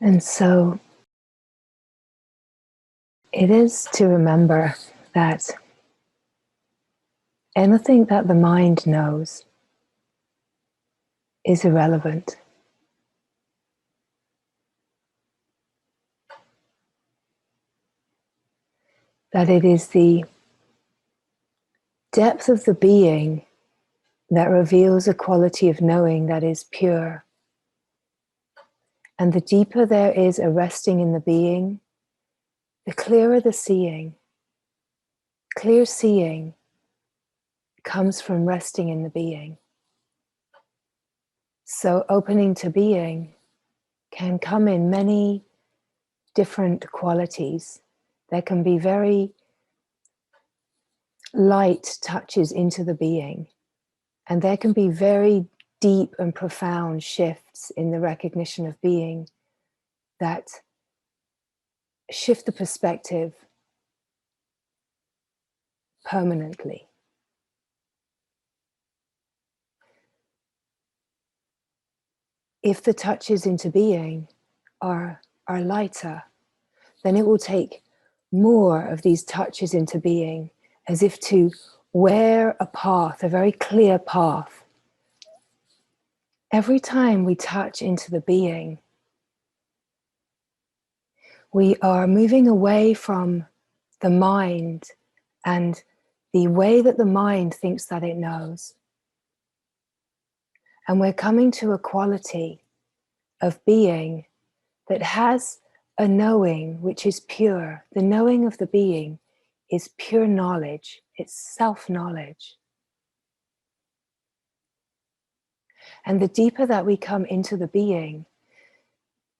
And so it is to remember that anything that the mind knows is irrelevant. That it is the depth of the being that reveals a quality of knowing that is pure. And the deeper there is a resting in the being, the clearer the seeing. Clear seeing comes from resting in the being. So opening to being can come in many different qualities. There can be very light touches into the being, and there can be very deep and profound shifts in the recognition of being that shift the perspective permanently. If the touches into being are lighter, then it will take more of these touches into being, as if to wear a path, a very clear path. Every time we touch into the being, we are moving away from the mind and the way that the mind thinks that it knows. And we're coming to a quality of being that has a knowing which is pure. The knowing of the being is pure knowledge. It's self-knowledge. And the deeper that we come into the being,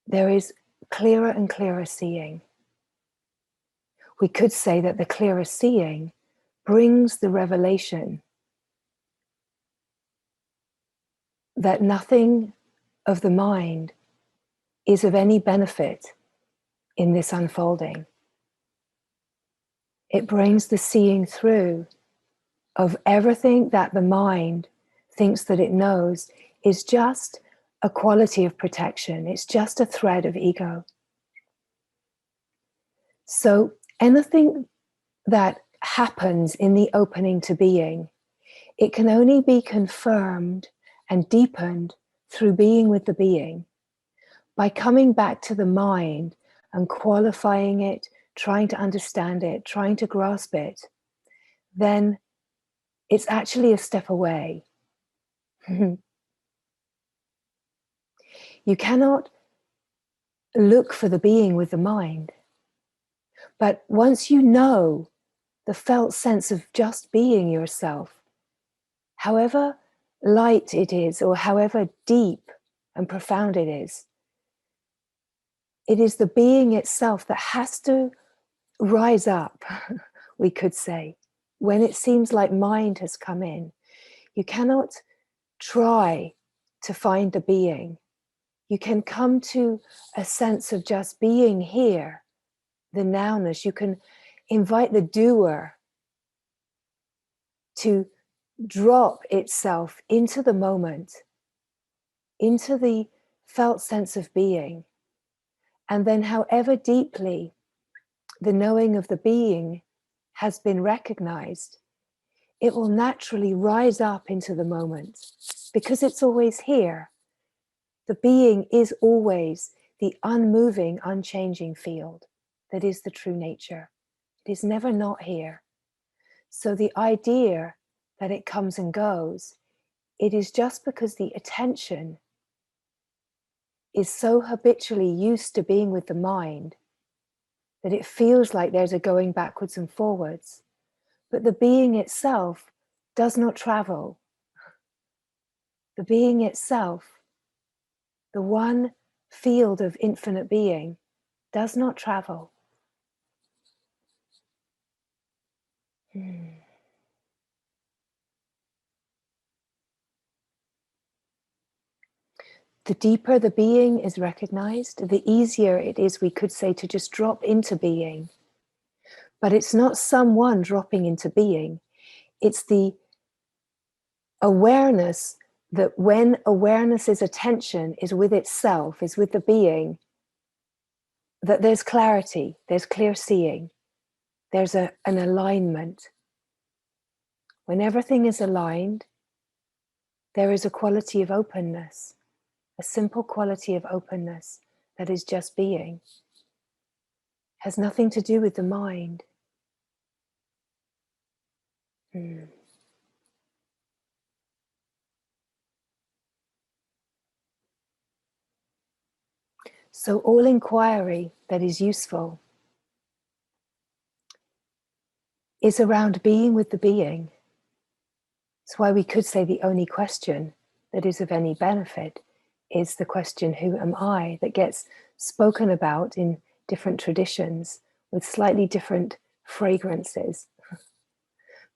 there is clearer and clearer seeing. We could say that the clearer seeing brings the revelation that nothing of the mind is of any benefit in this unfolding. It brings the seeing through of everything that the mind thinks that it knows is just a quality of protection. It's just a thread of ego. So anything that happens in the opening to being, it can only be confirmed and deepened through being with the being. By coming back to the mind and qualifying it, trying to understand it, trying to grasp it, then it's actually a step away. You cannot look for the being with the mind. But once you know the felt sense of just being yourself, however light it is or however deep and profound it is the being itself that has to rise up, we could say, when it seems like mind has come in. You cannot try to find the being. You can come to a sense of just being here, the nowness. You can invite the doer to drop itself into the moment, into the felt sense of being. And then however deeply the knowing of the being has been recognized, it will naturally rise up into the moment because it's always here. The being is always the unmoving, unchanging field that is the true nature. It is never not here. So the idea that it comes and goes, it is just because the attention is so habitually used to being with the mind that it feels like there's a going backwards and forwards. But the being itself does not travel. The being itself, the one field of infinite being, does not travel. The deeper the being is recognized, the easier it is, we could say, to just drop into being. But it's not someone dropping into being. It's the awareness that when awareness's attention is with itself, is with the being, that there's clarity, there's clear seeing, there's an alignment. When everything is aligned, there is a quality of openness, a simple quality of openness that is just being. Has nothing to do with the mind. So all inquiry that is useful is around being with the being. That's why we could say the only question that is of any benefit is the question, who am I? That gets spoken about in different traditions with slightly different fragrances.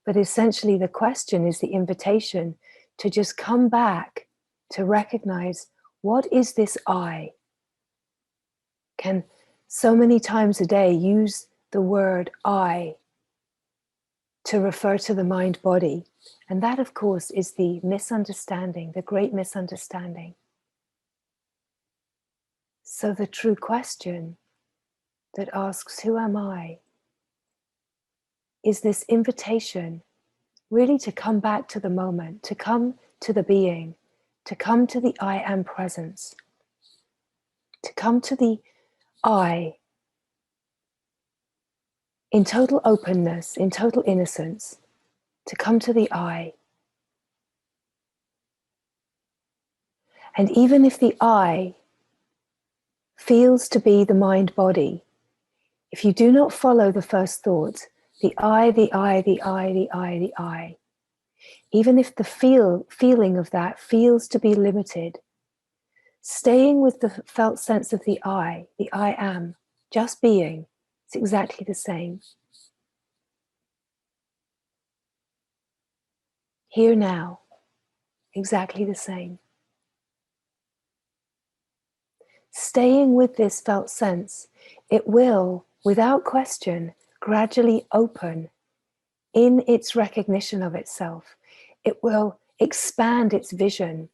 But essentially the question is the invitation to just come back to recognize, what is this I? Can so many times a day use the word I to refer to the mind body. And that, of course, is the misunderstanding, the great misunderstanding. So the true question that asks, who am I? Is this invitation really to come back to the moment, to come to the being, to come to the I am presence, to come to the I in total openness, in total innocence, to come to the I. And even if the I feels to be the mind body, if you do not follow the first thought, the I, the I, the I, the I, the I, even if the feeling of that feels to be limited, staying with the felt sense of the I am, just being, it's exactly the same. Here now, exactly the same. Staying with this felt sense, it will, without question, gradually open in its recognition of itself. It will expand its vision.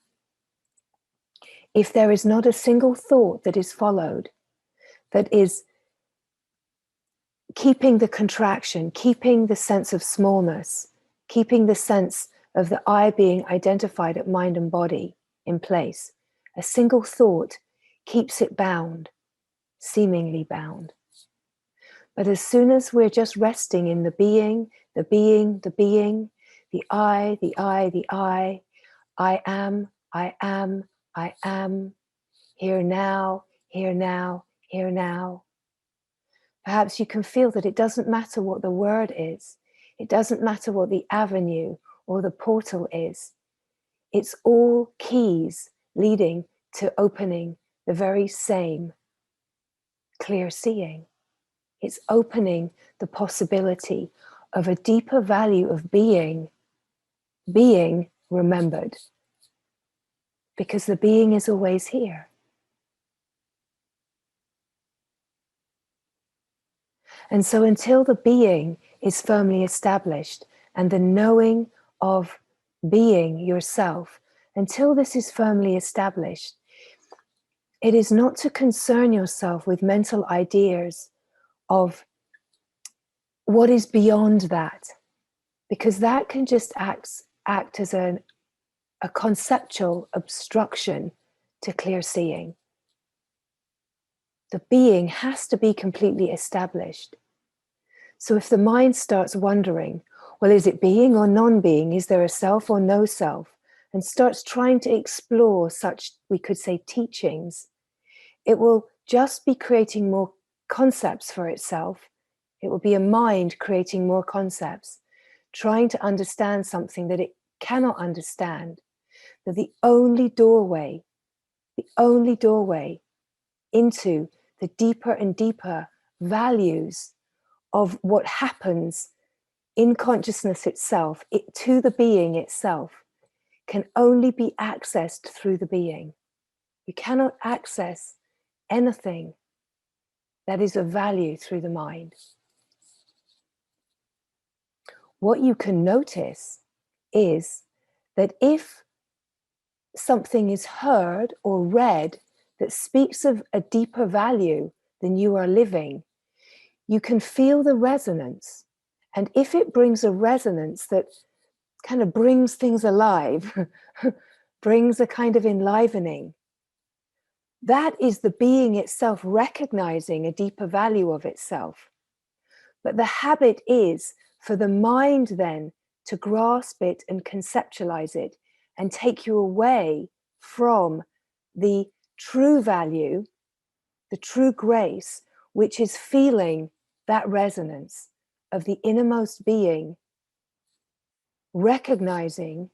If there is not a single thought that is followed, that is keeping the contraction, keeping the sense of smallness, keeping the sense of the I being identified at mind and body in place, a single thought keeps it bound, seemingly bound. But as soon as we're just resting in the being, the being, the being, the I, the I, the I am, I am, I am, here now, here now, here now. Perhaps you can feel that it doesn't matter what the word is. It doesn't matter what the avenue or the portal is. It's all keys leading to opening the very same clear seeing. It's opening the possibility of a deeper value of being remembered, because the being is always here. And so until the being is firmly established and the knowing of being yourself, until this is firmly established, it is not to concern yourself with mental ideas of what is beyond that, because that can just act as a conceptual obstruction to clear seeing. The being has to be completely established. So if the mind starts wondering, well, is it being or non-being? Is there a self or no self? And starts trying to explore such, we could say, teachings, it will just be creating more concepts for itself. It will be a mind creating more concepts, trying to understand something that it cannot understand. That the only doorway into the deeper and deeper values of what happens in consciousness itself, to the being itself, can only be accessed through the being. You cannot access anything that is of value through the mind. What you can notice is that if something is heard or read that speaks of a deeper value then you are living, you can feel the resonance. And if it brings a resonance that kind of brings things alive, brings a kind of enlivening, that is the being itself recognizing a deeper value of itself. But the habit is for the mind then to grasp it and conceptualize it and take you away from the true value, the true grace, which is feeling that resonance of the innermost being, recognizing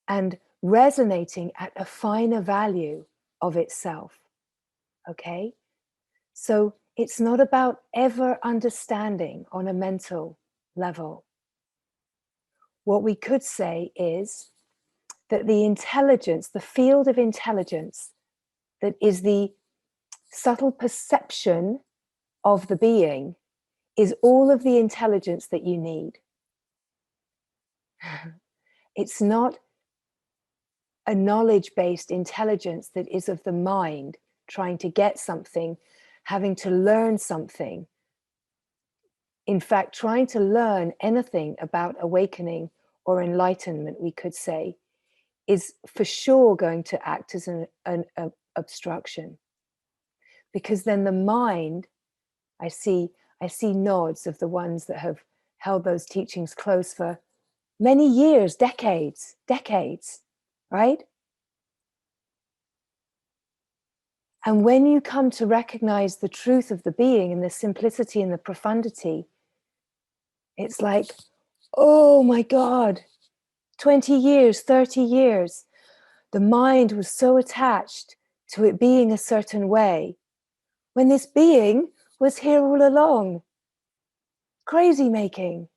and resonating at a finer value of itself. Okay? So it's not about ever understanding on a mental level. What we could say is that the intelligence, the field of intelligence that is the subtle perception of the being, is all of the intelligence that you need. It's not a knowledge-based intelligence that is of the mind, trying to get something, having to learn something. In fact, trying to learn anything about awakening or enlightenment, we could say, is for sure going to act as an obstruction. Because then the mind, I see nods of the ones that have held those teachings close for many years, decades, right? And when you come to recognize the truth of the being and the simplicity and the profundity, it's like, oh my God, 20 years, 30 years, the mind was so attached to it being a certain way, when this being was here all along. Crazy making.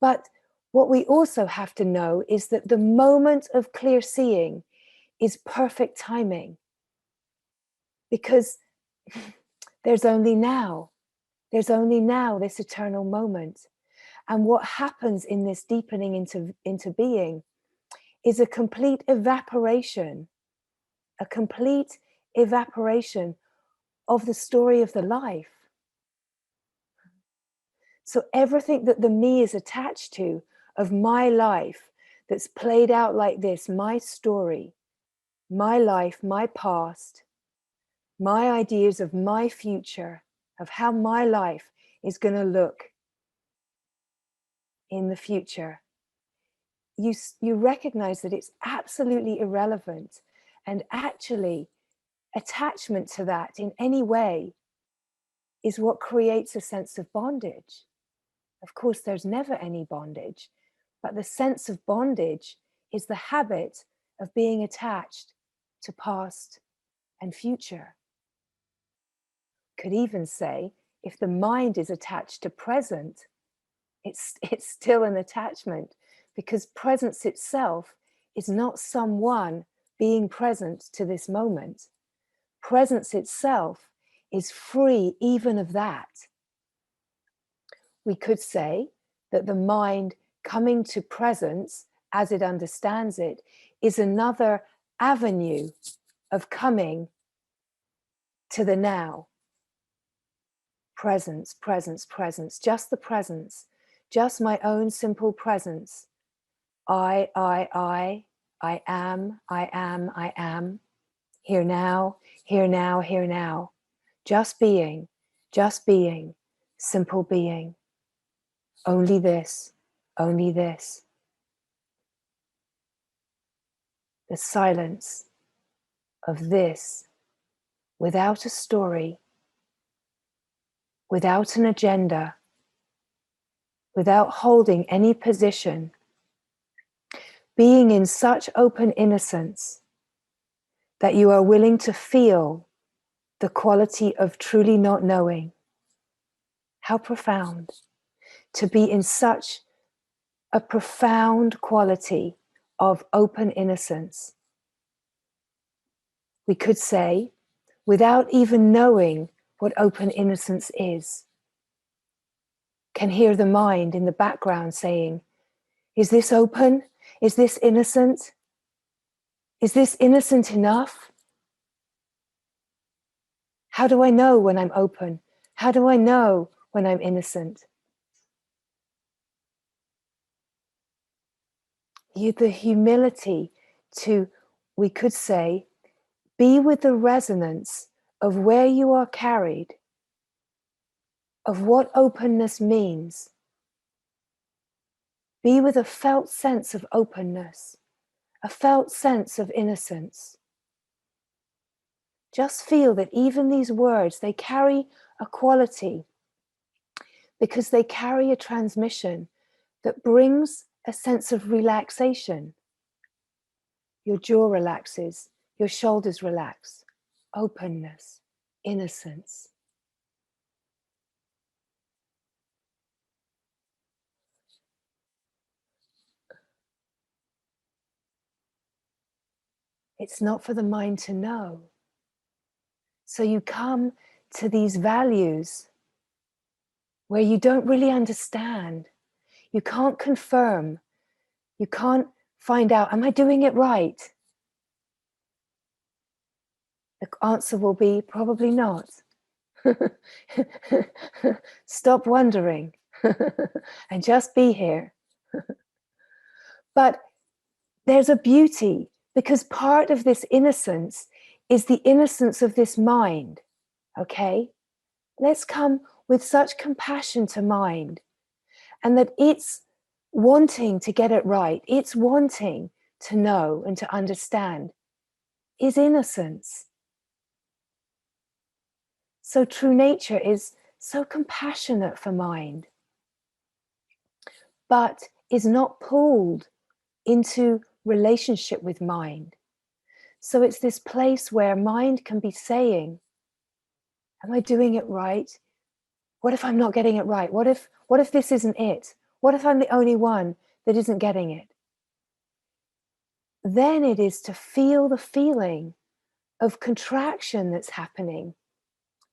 But what we also have to know is that the moment of clear seeing is perfect timing, because there's only now this eternal moment. And what happens in this deepening into being is a complete evaporation of the story of the life. So everything that the me is attached to of my life, that's played out like this, my story, my life, my past, my ideas of my future, of how my life is going to look in the future, you recognize that it's absolutely irrelevant. And actually, attachment to that in any way is what creates a sense of bondage. Of course, there's never any bondage, but the sense of bondage is the habit of being attached to past and future. Could even say, if the mind is attached to present, it's still an attachment, because presence itself is not someone being present to this moment. Presence itself is free even of that. We could say that the mind coming to presence as it understands it is another avenue of coming to the now. Presence, presence, presence, just the presence, just my own simple presence. I am, here now, here now, here now. Just being, simple being. Only this, only this. The silence of this, without a story, without an agenda, without holding any position, being in such open innocence that you are willing to feel the quality of truly not knowing. How profound to be in such a profound quality of open innocence. We could say, without even knowing what open innocence is, can hear the mind in the background saying, is this open? Is this innocent? Is this innocent enough? How do I know when I'm open? How do I know when I'm innocent? The humility to, we could say, be with the resonance of where you are carried, of what openness means. Be with a felt sense of openness, a felt sense of innocence. Just feel that even these words, they carry a quality because they carry a transmission that brings a sense of relaxation. Your jaw relaxes, your shoulders relax, openness, innocence. It's not for the mind to know. So you come to these values where you don't really understand. You can't confirm. You can't find out, am I doing it right? The answer will be probably not. Stop wondering and just be here. But there's a beauty because part of this innocence is the innocence of this mind. Okay? Let's come with such compassion to mind, and that it's wanting to get it right, it's wanting to know and to understand, is innocence. So true nature is so compassionate for mind, but is not pulled into relationship with mind. So it's this place where mind can be saying, am I doing it right? What if I'm not getting it right? What if this isn't it? What if I'm the only one that isn't getting it? Then it is to feel the feeling of contraction that's happening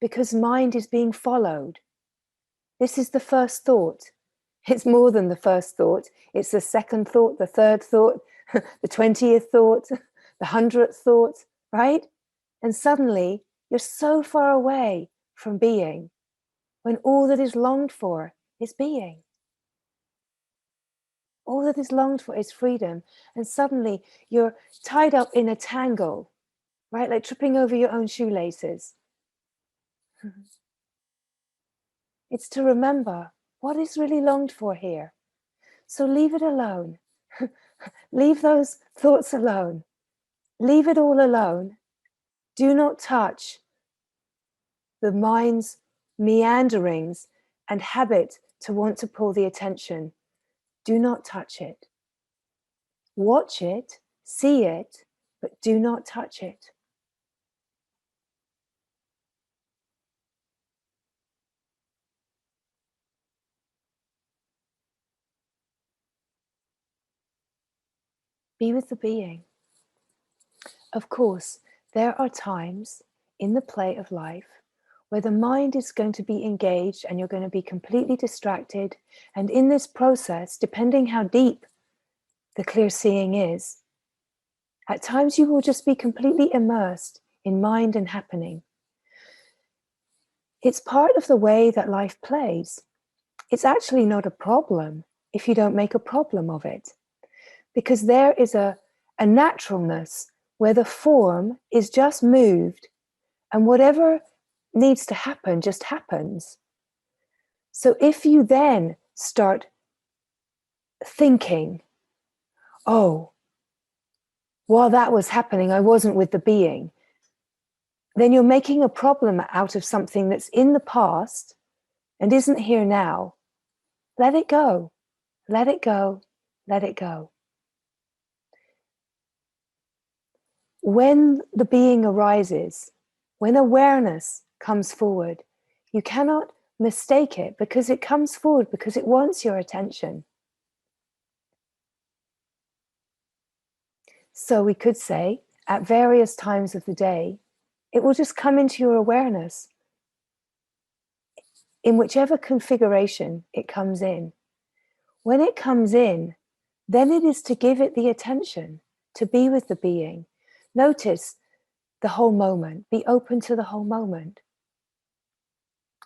because mind is being followed. This is the first thought. It's more than the first thought. It's the second thought, the third thought, the 20th thought, the 100th thought, right? And suddenly you're so far away from being when all that is longed for is being. All that is longed for is freedom. And suddenly you're tied up in a tangle, right? Like tripping over your own shoelaces. It's to remember what is really longed for here. So leave it alone. Leave those thoughts alone. Leave it all alone. Do not touch the mind's meanderings and habit to want to pull the attention. Do not touch it. Watch it, see it, but do not touch it. Be with the being. Of course, there are times in the play of life where the mind is going to be engaged and you're going to be completely distracted. And in this process, depending how deep the clear seeing is, at times you will just be completely immersed in mind and happening. It's part of the way that life plays. It's actually not a problem if you don't make a problem of it, because there is a naturalness where the form is just moved and whatever needs to happen just happens. So if you then start thinking, oh, while that was happening, I wasn't with the being, then you're making a problem out of something that's in the past and isn't here now. Let it go. Let it go. Let it go. When the being arises, when awareness comes forward, you cannot mistake it because it comes forward because it wants your attention. So we could say at various times of the day, it will just come into your awareness in whichever configuration it comes in. When it comes in, then it is to give it the attention, to be with the being. Notice the whole moment, be open to the whole moment.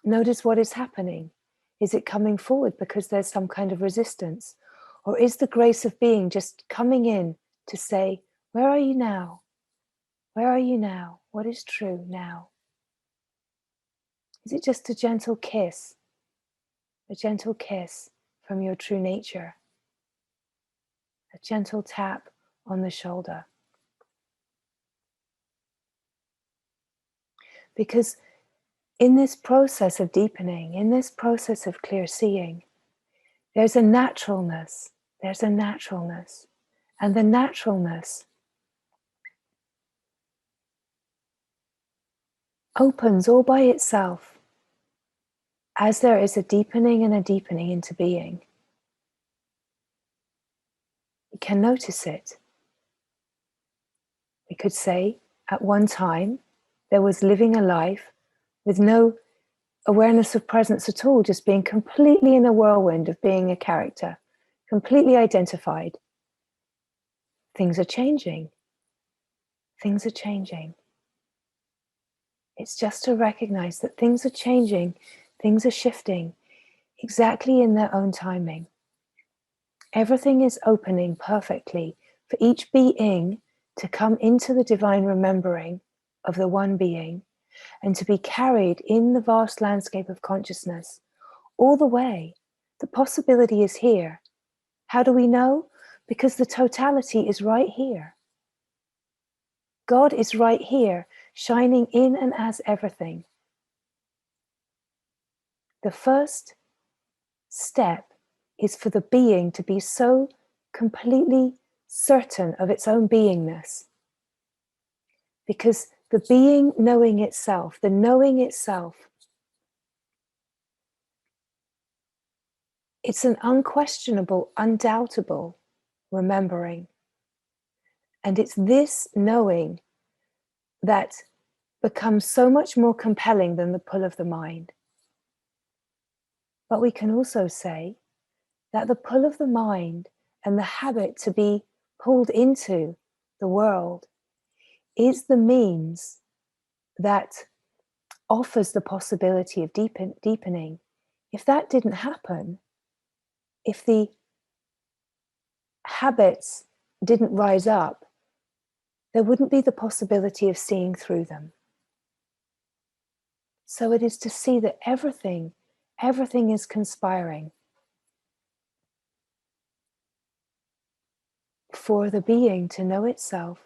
Notice what is happening. Is it coming forward because there's some kind of resistance? Or is the grace of being just coming in to say, where are you now? Where are you now? What is true now? Is it just a gentle kiss from your true nature? A gentle tap on the shoulder? Because in this process of deepening, in this process of clear seeing, there's a naturalness. And the naturalness opens all by itself as there is a deepening and a deepening into being. You can notice it. We could say, at one time, there was living a life with no awareness of presence at all, just being completely in a whirlwind of being a character, completely identified. Things are changing. Things are changing. It's just to recognize that things are changing, things are shifting, exactly in their own timing. Everything is opening perfectly for each being to come into the divine remembering of the one being and to be carried in the vast landscape of consciousness all the way. The possibility is here. How do we know? Because the totality is right here. God is right here, shining in and as everything. The first step is for the being to be so completely certain of its own beingness. Because the being knowing itself, the knowing itself, it's an unquestionable, undoubtable remembering. And it's this knowing that becomes so much more compelling than the pull of the mind. But we can also say that the pull of the mind and the habit to be pulled into the world is the means that offers the possibility of deepening. If that didn't happen, if the habits didn't rise up, there wouldn't be the possibility of seeing through them. So it is to see that everything is conspiring for the being to know itself,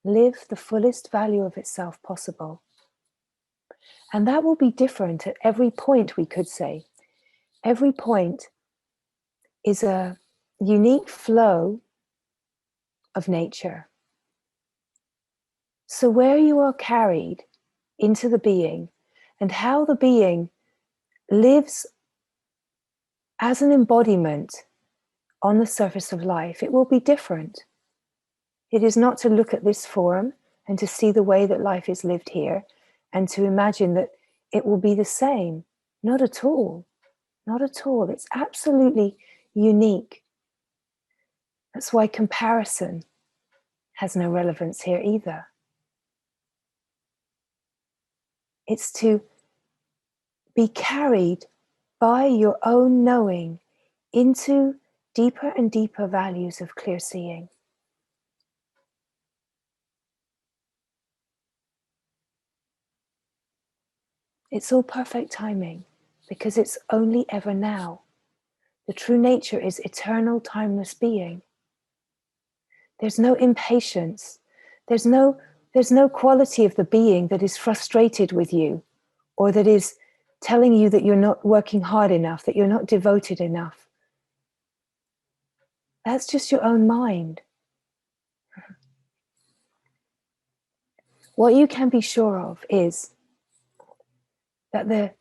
live the fullest value of itself possible. And that will be different at every point, we could say. Every point is a unique flow of nature. So where you are carried into the being and how the being lives as an embodiment on the surface of life, it will be different. It is not to look at this form and to see the way that life is lived here and to imagine that it will be the same. Not at all. Not at all. It's absolutely unique. That's why comparison has no relevance here either. It's to be carried by your own knowing into deeper and deeper values of clear seeing. It's all perfect timing because it's only ever now. The true nature is eternal, timeless being. There's no impatience. There's no quality of the being that is frustrated with you or that is telling you that you're not working hard enough, that you're not devoted enough. That's just your own mind. What you can be sure of is that the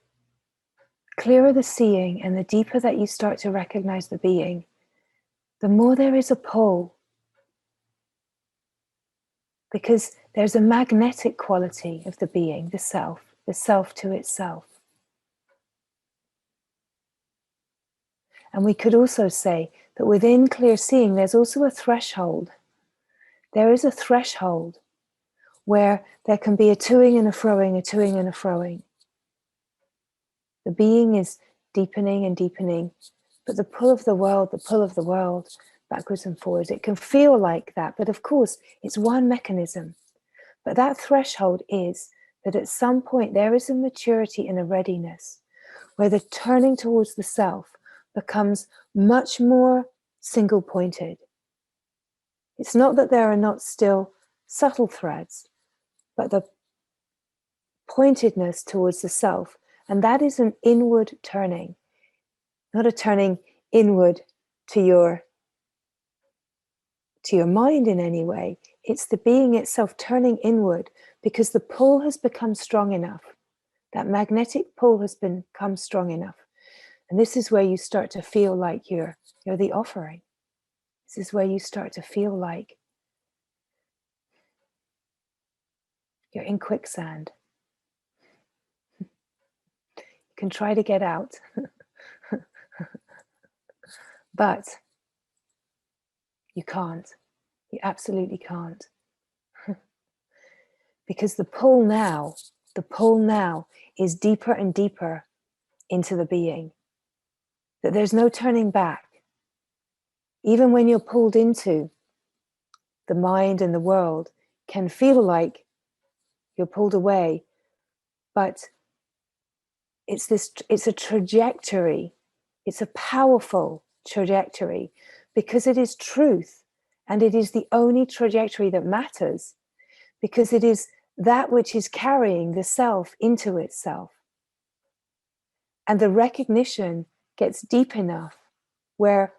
clearer the seeing and the deeper that you start to recognize the being, the more there is a pull. Because there's a magnetic quality of the being, the self to itself. And we could also say that within clear seeing, there's also a threshold. There is a threshold where there can be a toing and a froing, a toing and a froing. The being is deepening and deepening, but the pull of the world, backwards and forwards, it can feel like that. But of course, it's one mechanism. But that threshold is that at some point there is a maturity and a readiness where the turning towards the self becomes much more single-pointed. It's not that there are not still subtle threads, but the pointedness towards the self, and that is an inward turning, not a turning inward to your mind in any way. It's the being itself turning inward because the pull has become strong enough. That magnetic pull has become strong enough. And this is where you start to feel like you're the offering. This is where you start to feel like you're in quicksand. You can try to get out, but you can't. You absolutely can't. Because the pull now is deeper and deeper into the being. That there's no turning back. Even when you're pulled into the mind and the world, can feel like you're pulled away, but it's a trajectory. It's a powerful trajectory because it is truth, and it is the only trajectory that matters, because it is that which is carrying the self into itself. And the recognition gets deep enough where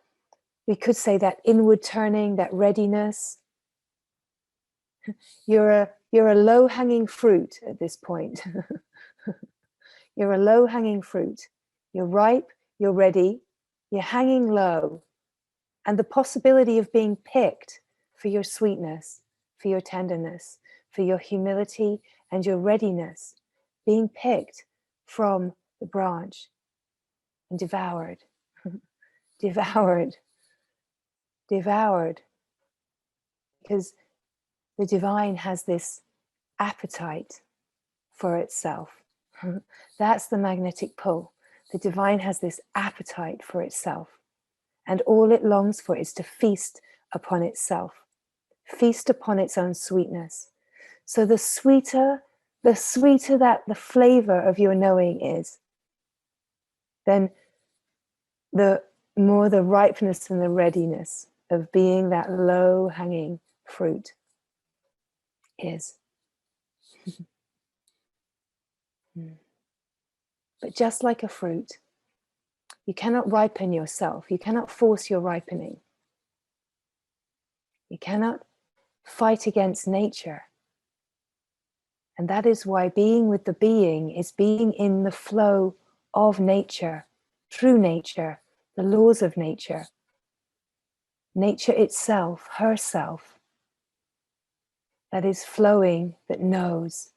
we could say that inward turning, that readiness. You're a low-hanging fruit at this point. You're a low-hanging fruit. You're ripe, you're ready, you're hanging low. And the possibility of being picked for your sweetness, for your tenderness, for your humility and your readiness, being picked from the branch and devoured, devoured, devoured. Because the divine has this appetite for itself. That's the magnetic pull. The divine has this appetite for itself. And all it longs for is to feast upon itself, feast upon its own sweetness. So the sweeter that the flavor of your knowing is, then the more the ripeness and the readiness of being that low-hanging fruit is. But just like a fruit, you cannot ripen yourself. You cannot force your ripening. You cannot fight against nature. And that is why being with the being is being in the flow of nature, true nature, the laws of nature. Nature itself, herself, that is flowing, that knows.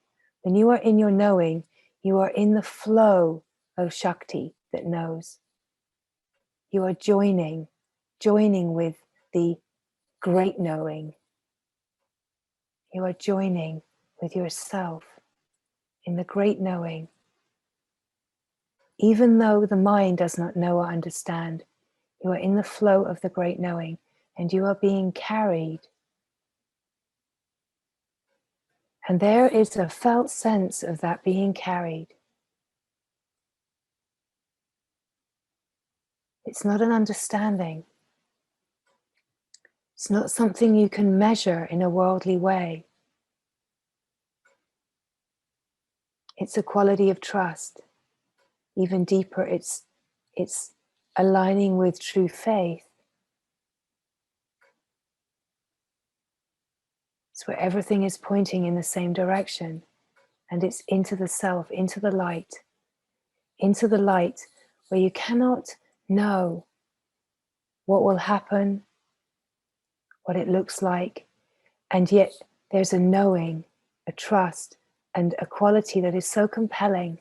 When you are in your knowing, you are in the flow of Shakti that knows. You are joining with the great knowing. You are joining with yourself in the great knowing. Even though the mind does not know or understand, you are in the flow of the great knowing, and you are being carried. And there is a felt sense of that being carried. It's not an understanding. It's not something you can measure in a worldly way. It's a quality of trust. Even deeper, it's aligning with true faith. It's where everything is pointing in the same direction, and it's into the self, into the light where you cannot know what will happen, what it looks like, and yet there's a knowing, a trust, and a quality that is so compelling.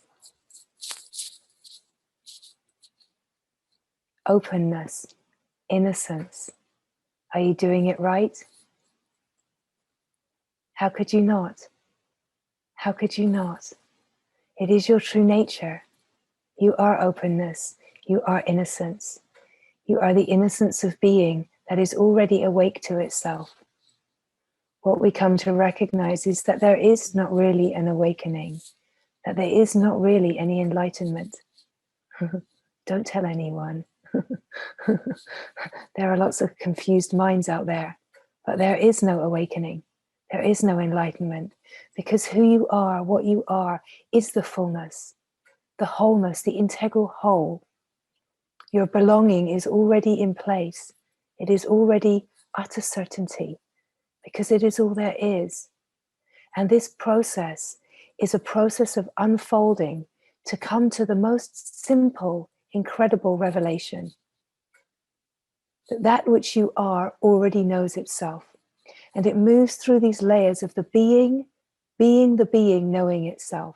Openness, innocence. Are you doing it right? How could you not? How could you not? It is your true nature. You are openness. You are innocence. You are the innocence of being that is already awake to itself. What we come to recognize is that there is not really an awakening, that there is not really any enlightenment. Don't tell anyone. There are lots of confused minds out there, but there is no awakening. There is no enlightenment, because who you are, what you are, is the fullness, the wholeness, the integral whole. Your belonging is already in place. It is already utter certainty, because it is all there is. And this process is a process of unfolding to come to the most simple, incredible revelation. That which you are already knows itself. And it moves through these layers of the being the being knowing itself.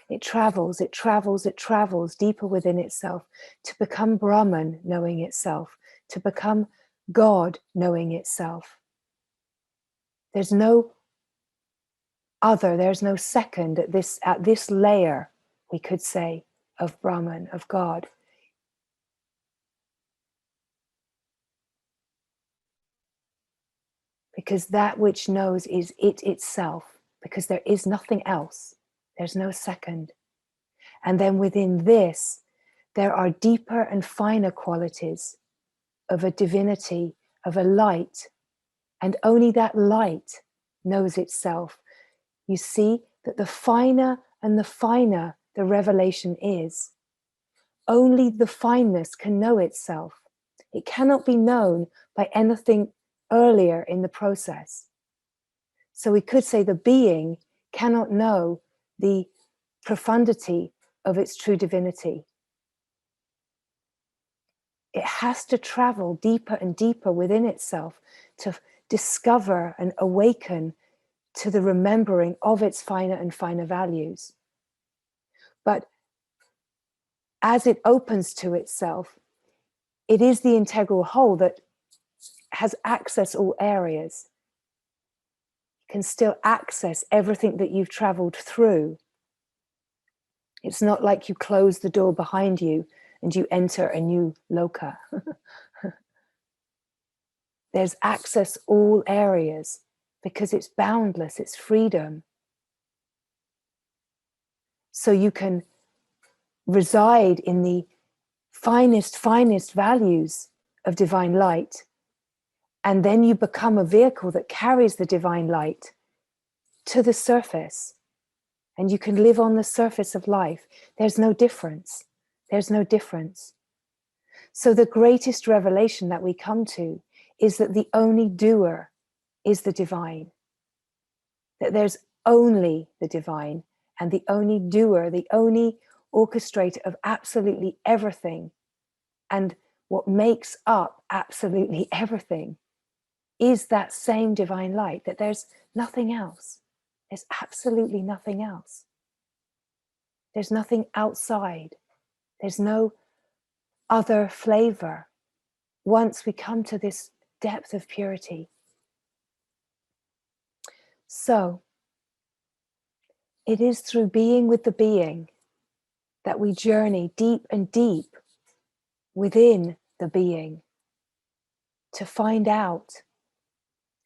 It travels, it travels, it travels deeper within itself to become Brahman knowing itself, to become God knowing itself. There's no other, there's no second at this layer, we could say, of Brahman, of God. Because that which knows is it itself, because there is nothing else. There's no second. And then within this, there are deeper and finer qualities of a divinity, of a light, and only that light knows itself. You see that the finer and the finer the revelation is, only the fineness can know itself. It cannot be known by anything earlier in the process. So we could say the being cannot know the profundity of its true divinity. It has to travel deeper and deeper within itself to discover and awaken to the remembering of its finer and finer values. But as it opens to itself, it is the integral whole that has access all areas. You can still access everything that you've traveled through. It's not like you close the door behind you and you enter a new loka. There's access all areas because it's boundless, it's freedom. So you can reside in the finest values of divine light, and then you become a vehicle that carries the divine light to the surface, and you can live on the surface of life. There's no difference. There's no difference. So the greatest revelation that we come to is that the only doer is the divine. That there's only the divine, and the only doer, the only orchestrator of absolutely everything, and what makes up absolutely everything is that same divine light, that there's nothing else. There's absolutely nothing else. There's nothing outside. There's no other flavor once we come to this depth of purity. So, it is through being with the being that we journey deep and deep within the being to find out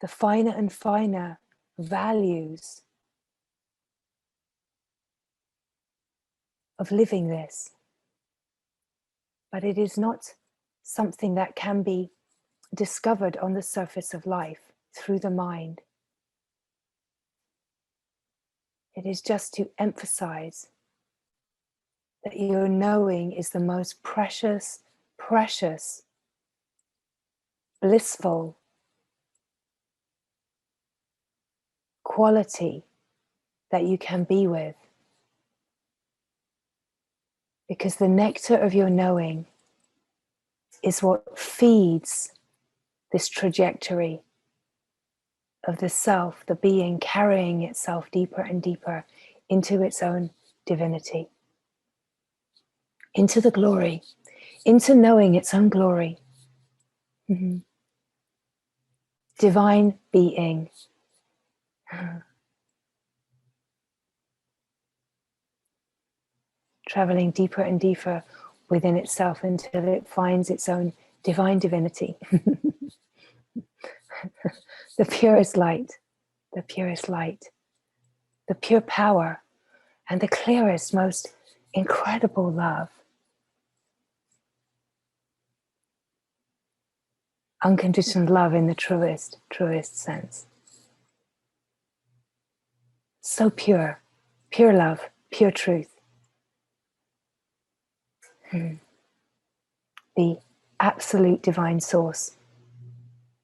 the finer and finer values of living this. But it is not something that can be discovered on the surface of life through the mind. It is just to emphasize that your knowing is the most precious, blissful quality that you can be with. Because the nectar of your knowing is what feeds this trajectory of the self, the being carrying itself deeper and deeper into its own divinity, into the glory, into knowing its own glory. Mm-hmm. Divine being. traveling deeper and deeper within itself until it finds its own divine divinity. The purest light, the purest light, the pure power, and the clearest, most incredible love. Unconditional love in the truest sense. So pure, pure love, pure truth. The absolute divine source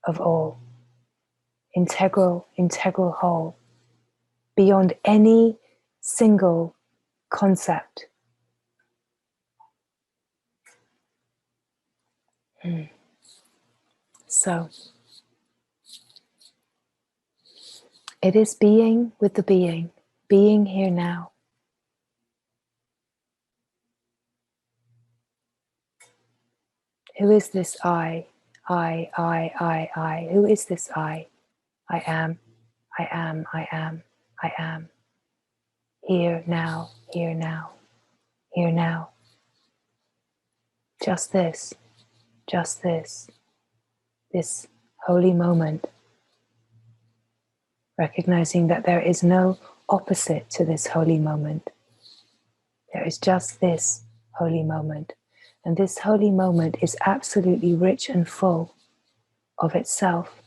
of all. Integral whole. Beyond any single concept. So, it is being with the being here now. Who is this I? I. Who is this I? I am, I am, I am, I am. Here now, here now, here now. Just this, this holy moment. Recognizing that there is no opposite to this holy moment. There is just this holy moment. And this holy moment is absolutely rich and full of itself.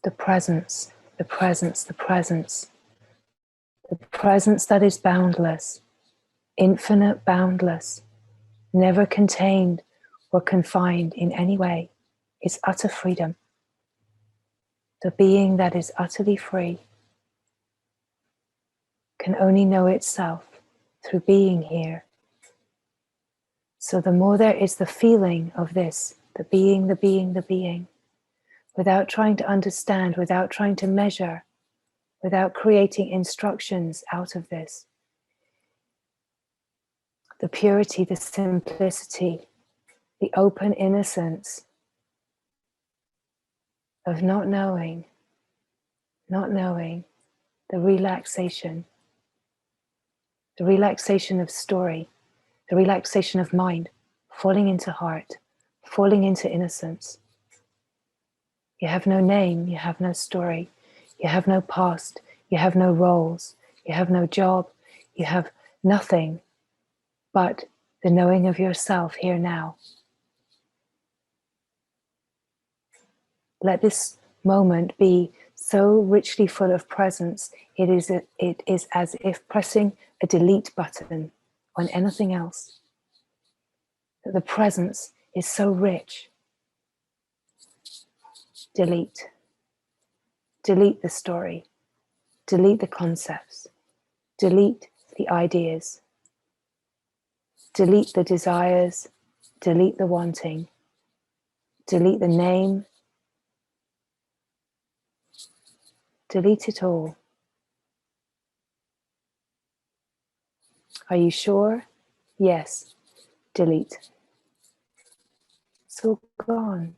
The presence, the presence, the presence. The presence that is boundless, infinite, boundless, never contained or confined in any way, is utter freedom. The being that is utterly free can only know itself through being here. So the more there is the feeling of this, the being, without trying to understand, without trying to measure, without creating instructions out of this, the purity, the simplicity, the open innocence of not knowing, the relaxation of story, the relaxation of mind, falling into heart, falling into innocence. You have no name, you have no story, you have no past, you have no roles, you have no job, you have nothing but the knowing of yourself here now. Let this moment be so richly full of presence, it is as if pressing a delete button on anything else. That the presence is so rich. Delete. Delete the story. Delete the concepts. Delete the ideas. Delete the desires. Delete the wanting. Delete the name. Delete it all. Are you sure? Yes. Delete. It's all gone.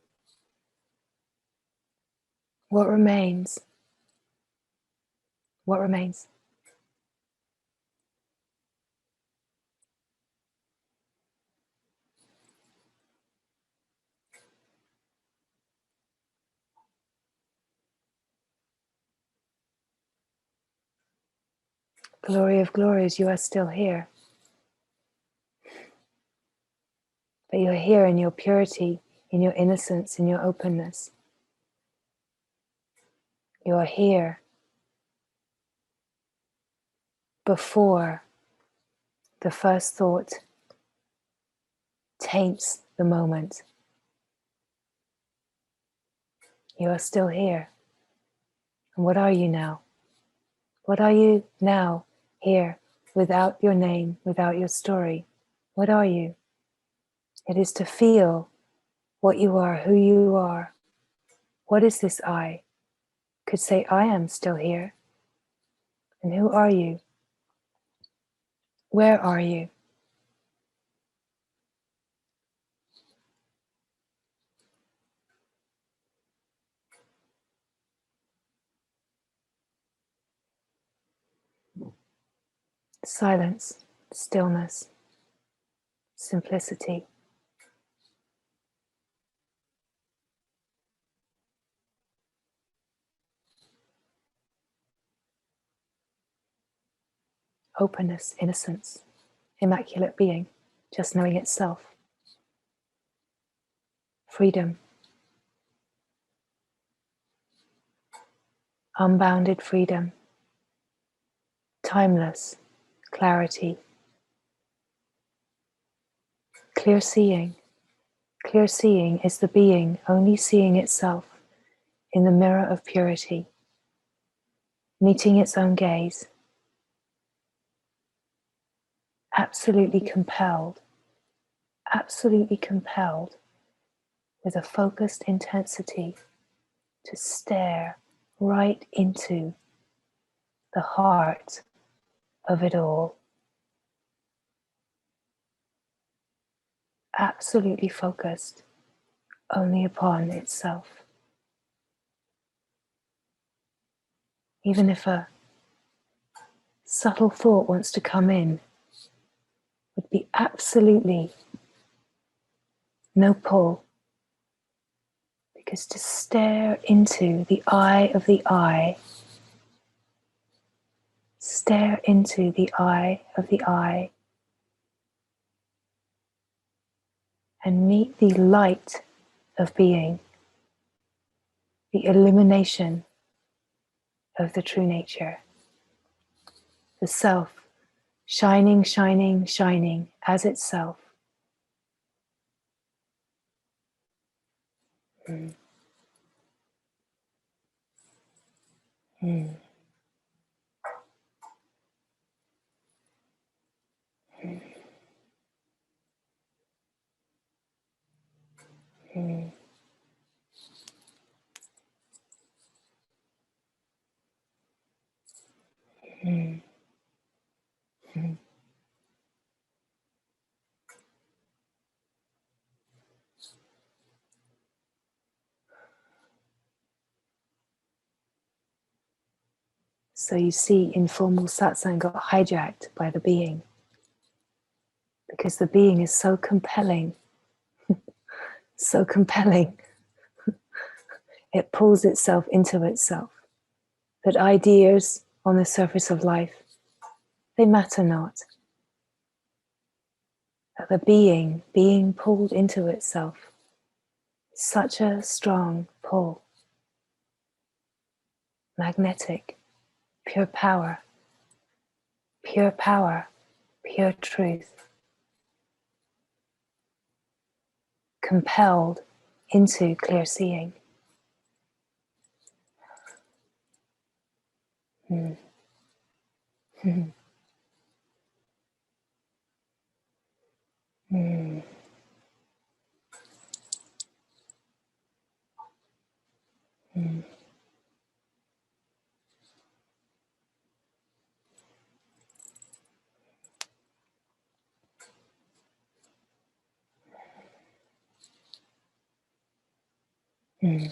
What remains? What remains? Glory of glories, you are still here. But you're here in your purity, in your innocence, in your openness. You are here before the first thought taints the moment. You are still here. And what are you now? What are you now here without your name, without your story? What are you? It is to feel what you are, who you are. What is this I? Could say, I am still here. And who are you? Where are you? Silence, stillness, simplicity. Openness, innocence, immaculate being, just knowing itself. Freedom, unbounded freedom, timeless clarity, clear seeing. Clear seeing is the being only seeing itself in the mirror of purity, meeting its own gaze, absolutely compelled with a focused intensity to stare right into the heart of it all. Absolutely focused only upon itself. Even if a subtle thought wants to come in, would be absolutely no pull. Because to stare into the eye of the eye, stare into the eye of the eye, and meet the light of being, the illumination of the true nature, the self, shining, shining, shining as itself. Mm. Mm. Mm. Mm. Mm. So you see, informal satsang got hijacked by the being, because the being is so compelling, so compelling. It pulls itself into itself. That ideas on the surface of life, they matter not. That the being pulled into itself, such a strong pull, magnetic, pure power, pure power, pure truth, compelled into clear seeing. Mm. Mm. Mm. Mm. Mm.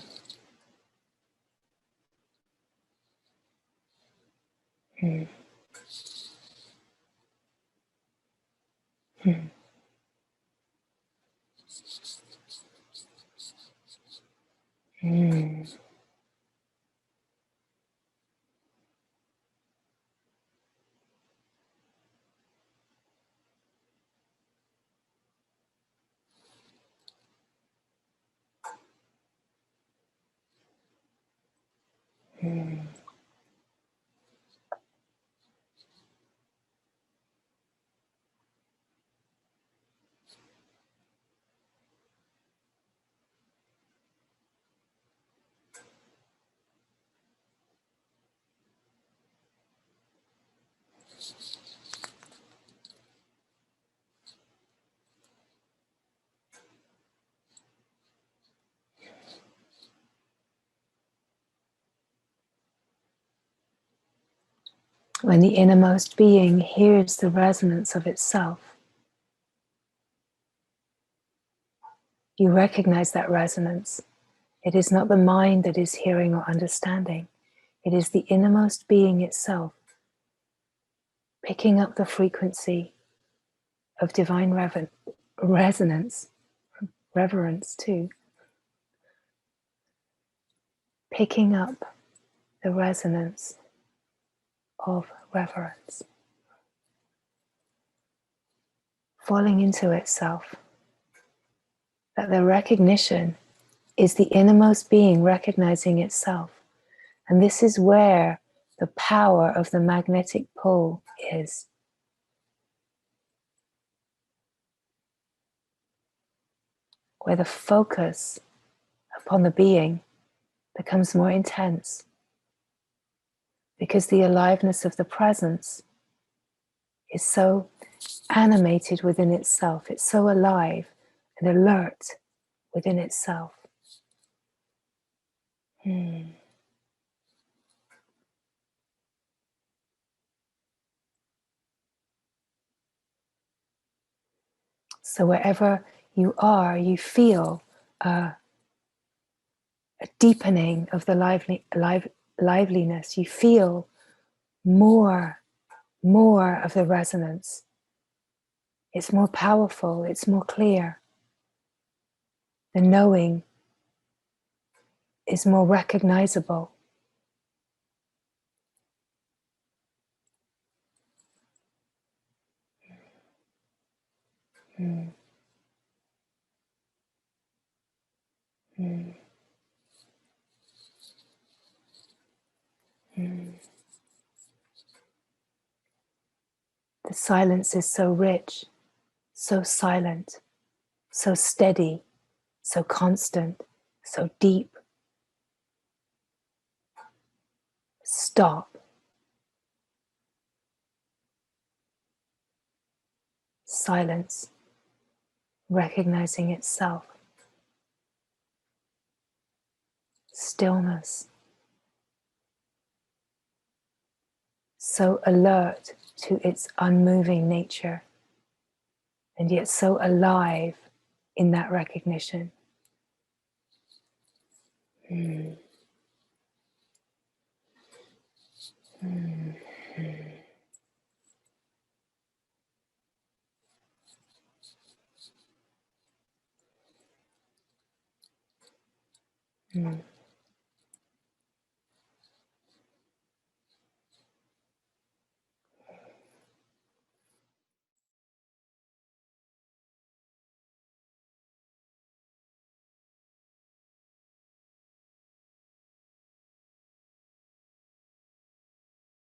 Mm. Mm. Mm. Mm. When the innermost being hears the resonance of itself, you recognize that resonance. It is not the mind that is hearing or understanding. It is the innermost being itself picking up the frequency of divine resonance, reverence too. Picking up the resonance of reverence. Falling into itself. That the recognition is the innermost being recognizing itself. And this is where the power of the magnetic pull is. Where the focus upon the being becomes more intense. Because the aliveness of the presence is so animated within itself. It's so alive and alert within itself. So wherever you are, you feel a deepening of the liveliness. You feel more of the resonance. It's more powerful, it's more clear. The knowing is more recognizable. Mm. Mm. Mm. The silence is so rich, so silent, so steady, so constant, so deep. Stop. Silence, recognizing itself. Stillness, so alert to its unmoving nature, and yet so alive in that recognition. Mm. Mm. Mm.